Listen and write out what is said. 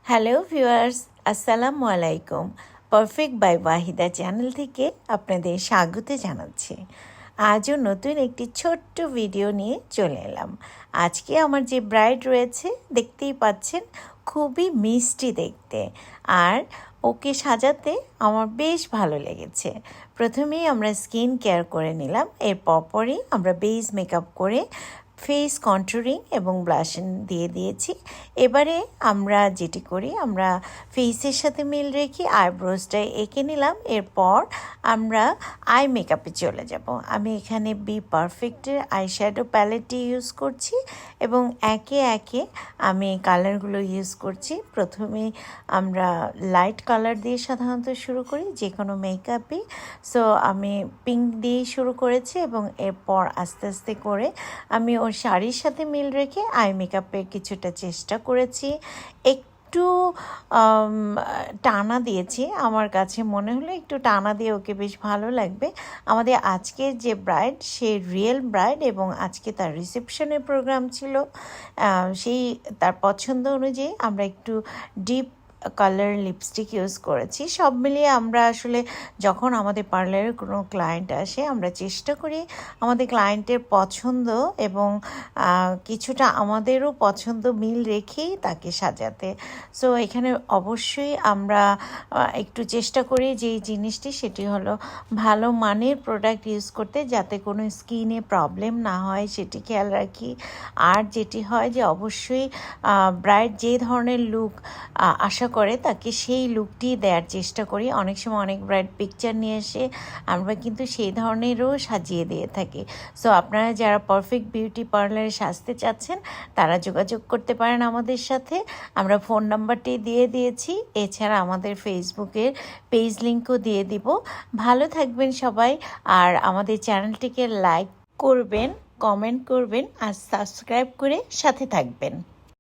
Hello viewers, আসসালামু আলাইকুম। Perfect by Waheeda channel থেকে আপনাদের স্বাগত জানাচ্ছি। আজও নতুন একটি ছোট্ট ভিডিও নিয়ে চলে এলাম। আজকে আমার যে ব্রাইড রয়েছে দেখতেই পাচ্ছেন, খুবই মিষ্টি দেখতে, আর ওকে সাজাতে আমার বেশ ভালো লেগেছে। প্রথমেই আমরা স্কিন কেয়ার করে নিলাম, এর পরই আমরা বেস মেকআপ করে ফেস কন্ট্যুরিং এবং ব্লাশন দিয়ে দিয়েছি। এবারে আমরা যেটি করি, আমরা ফেসের সাথে মিল রেখে আইব্রোজটা এঁকে নিলাম। এরপর আমরা আই মেকআপে চলে যাব। আমি এখানে বি পারফেক্টের আই শ্যাডো প্যালেটটি ইউজ করছি এবং একে একে আমি কালারগুলো ইউজ করছি। প্রথমে আমরা লাইট কালার দিয়ে সাধারণত শুরু করি যে কোনো মেকআপই। সো আমি পিঙ্ক দিয়ে শুরু করেছি এবং এরপর আস্তে আস্তে করে আমি ওর শাড়ির সাথে মিল রেখে আই মেকআপের কিছুটা চেষ্টা করেছি। একটু টানা দিয়েছি, আমার কাছে মনে হলো একটু টানা দিয়ে ওকে বেশ ভালো লাগবে। আমাদের আজকের যে ব্রাইড, সে রিয়েল ব্রাইড এবং আজকে তার রিসেপশনের প্রোগ্রাম ছিল। সেই তার পছন্দ অনুযায়ী আমরা একটু ডিপ কালার লিপস্টিক ইউজ করেছি। সব মিলিয়ে আমরা আসলে যখন আমাদের পার্লারে কোনো ক্লায়েন্ট আসে, আমরা চেষ্টা করি আমাদের ক্লায়েন্টের পছন্দ এবং কিছুটা আমাদেরও পছন্দ মিল রেখেই তাকে সাজাতে। সো এখানে অবশ্যই আমরা একটু চেষ্টা করি যে জিনিসটি, সেটি হলো ভালো মানের প্রোডাক্ট ইউজ করতে, যাতে কোনো স্কিনে প্রবলেম না হয় সেটি খেয়াল রাখি। আর যেটি হয় যে অবশ্যই ব্রাইড যে ধরনের লুক আশা করে তাকে সেই লুকটি দেওয়ার চেষ্টা করি। অনেক সময় অনেক ব্রাইড পিকচার নিয়ে এসে আমরা কিন্তু সেই ধরনেরও সাজিয়ে দিয়ে থাকি। সো আপনারা যারা পারফেক্ট বিউটি পার্লারে সাজতে চাচ্ছেন তারা যোগাযোগ করতে পারেন আমাদের সাথে। আমরা ফোন নাম্বারটি দিয়ে দিয়েছি, এছাড়া আমাদের ফেসবুকের পেজ লিঙ্কও দিয়ে দিব। ভালো থাকবেন সবাই, আর আমাদের চ্যানেলটিকে লাইক করবেন, কমেন্ট করবেন আর সাবস্ক্রাইব করে সাথে থাকবেন।